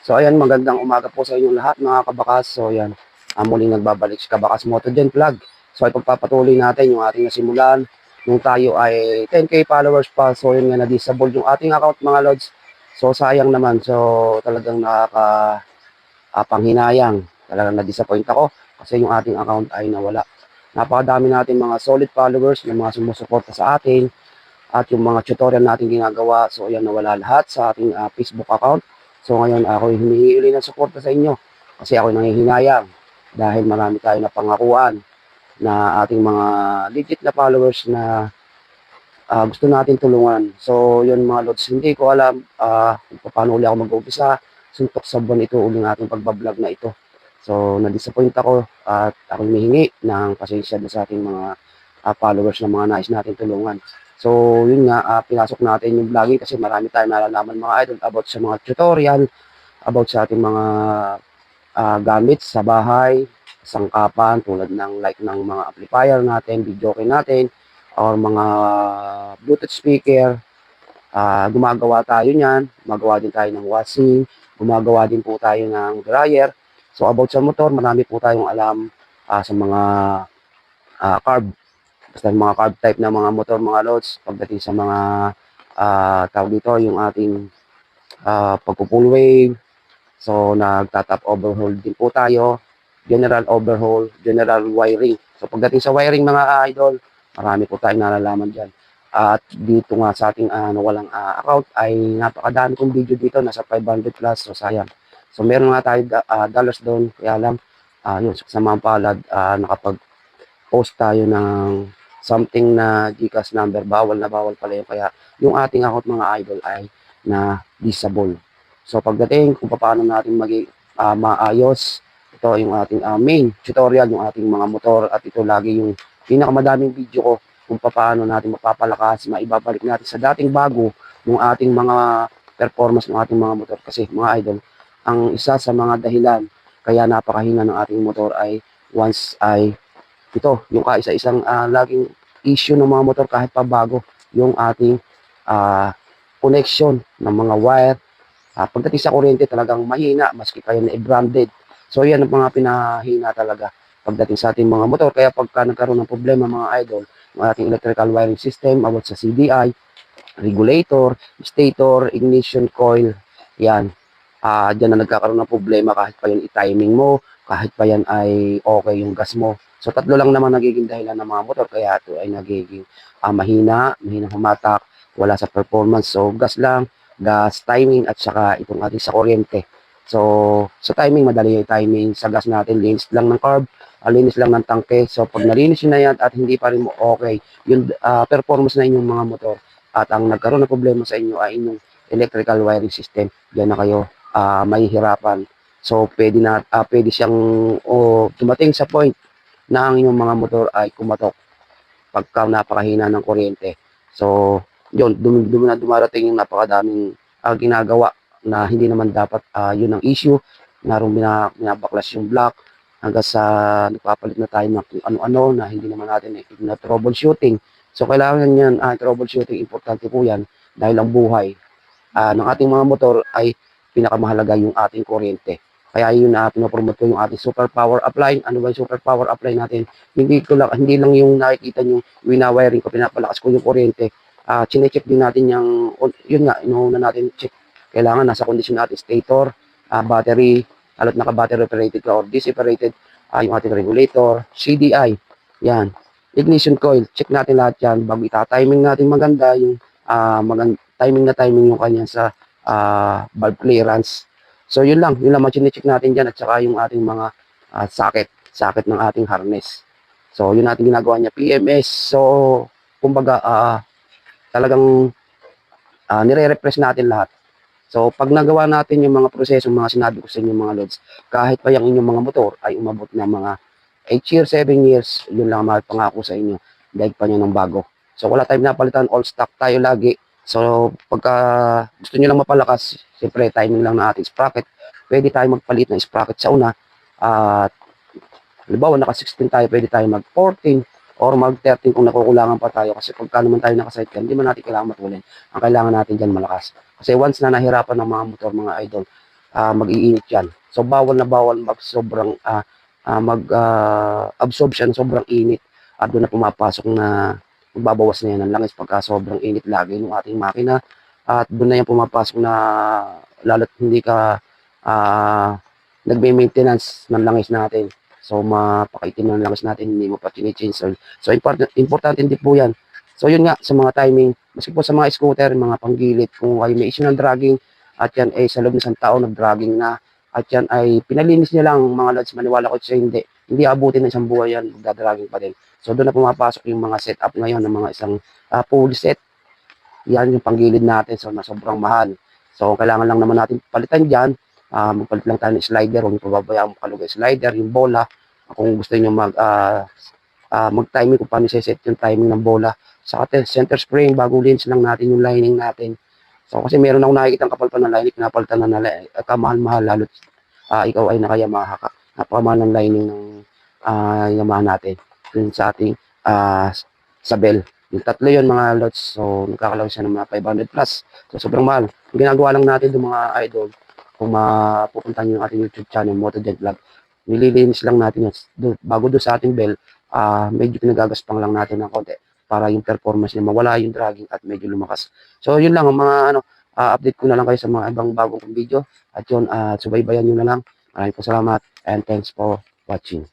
So ayan, magandang umaga po sa inyong lahat mga kabakas. So ayan, muling nagbabalik si Kabakas Motogen Vlog. So ay pagpapatuloy natin yung ating nasimulan nung tayo ay 10k followers pa. So yun nga, na-disable yung ating account mga lods. So sayang naman. So talagang panghinayang. Talagang na-disappoint ako kasi yung ating account ay nawala. Napakadami natin mga solid followers, yung mga sumusuporta sa atin at yung mga tutorial natin ginagawa. So ayan, nawala lahat sa ating Facebook account. So ngayon ako humihingi ng suporta sa inyo kasi ako nanghihinayang dahil marami tayo na pangakuan na ating mga legit na followers na gusto natin tulungan. So yun mga lods, hindi ko alam kung paano uli ako mag-umpisa. Suntok sa buwan ito uling ating pagbablog na ito. So na-disappoint ako at ako humihingi ng pasensya sa ating mga followers na mga nais natin tulungan. So, yun nga, pinasok natin yung vlogging kasi marami tayong nalalaman mga idol about sa mga tutorial, about sa ating mga gamit sa bahay, sangkapan, tulad ng like ng mga amplifier natin, video natin, or mga Bluetooth speaker. Gumagawa tayo niyan, gumagawa din tayo ng washing, gumagawa din po tayo ng dryer. So, about sa motor, marami po tayong alam sa mga carb. Basta mga carb type na mga motor, mga loads, pagdating sa mga tawag dito, yung ating pagpo-full wave. So, nagtatap overhaul din po tayo. General overhaul, general wiring. So, pagdating sa wiring mga idol, marami po tayong nalalaman dyan. At dito nga sa ating walang account ay napakadami kong video dito, nasa 500 plus. So, sayang. So, meron nga tayo dollars doon. Kaya lang, yun, sa mga palad, nakapag-post tayo ng something na GCash number, bawal na bawal pala yun. Kaya yung ating account mga idol ay na disable. So pagdating kung paano natin maayos, ito yung ating main tutorial, yung ating mga motor, at ito lagi yung pinakamadaming video ko kung paano natin mapapalakas, maibabalik natin sa dating bago yung ating mga performance ng ating mga motor. Kasi mga idol, ang isa sa mga dahilan kaya napakahina ng ating motor ay once ay ito, yung kaisa-isang laging issue ng mga motor kahit pa bago, yung ating connection ng mga wire. Pagdating sa kuryente talagang mahina, maski kayo na i-branded. So yan ang mga pinahina talaga pagdating sa ating mga motor. Kaya pagka nagkaroon ng problema mga idol, yung ating electrical wiring system, about sa CDI, regulator, stator, ignition coil, yan. Diyan na nagkakaroon ng problema kahit pa yan i-timing mo, kahit pa yan ay okay yung gas mo. So tatlo lang naman nagiging dahilan ng mga motor kaya ito ay nagiging mahina humatak, wala sa performance. So gas lang, gas, timing, at saka itong ating sa kuryente. So sa timing, madali yung timing. Sa gas natin, linis lang ng carb, linis lang ng tangke. So pag nalinis yun na yan at hindi pa rin mo okay yung performance na inyong mga motor at ang nagkaroon ng problema sa inyo ay inyong electrical wiring system, diyan na kayo mahihirapan. So pwede siyang dumating sa point na ang inyong mga motor ay kumatok pagka napakahina ng kuryente. So yun, dumarating yung napakadaming ginagawa na hindi naman dapat. Yun ang issue, narong binabaklas yung block hanggang sa nagpapalit na tayo ng kung ano-ano na hindi naman natin na troubleshooting. So kailangan yan, troubleshooting, importante po yan dahil ang buhay ng ating mga motor ay pinakamahalaga yung ating kuryente. Kaya yun na pinopromote ko yung ating super power apply. Ano ba yung super power apply natin? Hindi lang yung nakikita nyo, winawiring ko, pinapalakas ko yung kuryente. Chine-check din natin yung, yun nga, inuuna natin check. Kailangan nasa kondisyon natin, stator, battery, alot naka-battery operated ka or DC operated, yung ating regulator, CDI, yan. Ignition coil, check natin lahat yan. Bago ita-timing natin maganda, yung timing yung kanya sa valve clearance. So yun lang check natin dyan, at saka yung ating mga socket ng ating harness. So yun natin ginagawa niya, PMS. So kumbaga talagang nire-refresh natin lahat. So pag nagawa natin yung mga proseso, mga sinabi ko sa inyo mga lods, kahit pa yung inyong mga motor ay umabot na mga 8 years, 7 years, yun lang ang pangako sa inyo, daig pa nyo ng bago. So wala tayong napalitan, all stock tayo lagi. So pagka gusto nyo lang mapalakas, siyempre timing lang na ating sprocket, pwede tayo magpalit ng sprocket sa una. At halimbawa naka 16 tayo, pwede tayo mag 14 or mag 13 kung nakukulangan pa tayo. Kasi pagka naman tayo naka-sidecar, hindi man natin kailangan matulin. Ang kailangan natin dyan malakas. Kasi once na nahirapan ng mga motor, mga idol, mag-iinit yan. So bawal na bawal mag-absorb siya ng sobrang init at doon na pumapasok na magbabawas na yan ng langis pagka sobrang init lagi ng ating makina at doon na yan pumapasok na lalo't hindi ka nagme-maintenance ng langis natin. So mapakaitim ng langis natin, hindi mo pa change. So importante din po yan. So yun nga sa mga timing, maski po sa mga scooter, mga panggilid, kung ay may issue ng dragging at yan ay sa loob ng isang taon nag-dragging na at yan ay pinalinis niya lang mga lods, maniwala ko siya hindi abutin ng isang buhay yan, magdadragging pa din. So doon na pumapasok yung mga setup ngayon ng mga isang full set. Yan yung panggilid natin, so na sobrang mahal. So kailangan lang naman natin palitan dyan, magpalit lang tayo ng slider, huwag pababayaan mo kalugay slider, yung bola, kung gusto niyo mag-timing kung paano set yung timing ng bola. Sa center spring, bago lens lang natin yung lining natin. So kasi meron akong nakikita ng kapal pa ng lining, pinapalitan na nila, kamahal-mahal, lalo ikaw ay naka-Yamaha ka, napakamahal ng lining ng Yamaha natin, yun sa ating Sabel. Yung tatlo yun mga lots, so nagkakalaw siya ng mga 500 plus. So sobrang mahal. Ang ginagawa lang natin ng mga idol, kung mapupunta nyo yung ating YouTube channel, MotoGen Vlog, nililinis lang natin yun. Bago doon sa ating bell, medyo pinagagaspang lang natin ng konti para yung performance niya mawala yung dragging at medyo lumakas. So yun lang ang mga update ko na lang kayo sa mga ibang bagong video at yun, subaybayan nyo na lang. Maraming po salamat and thanks for watching.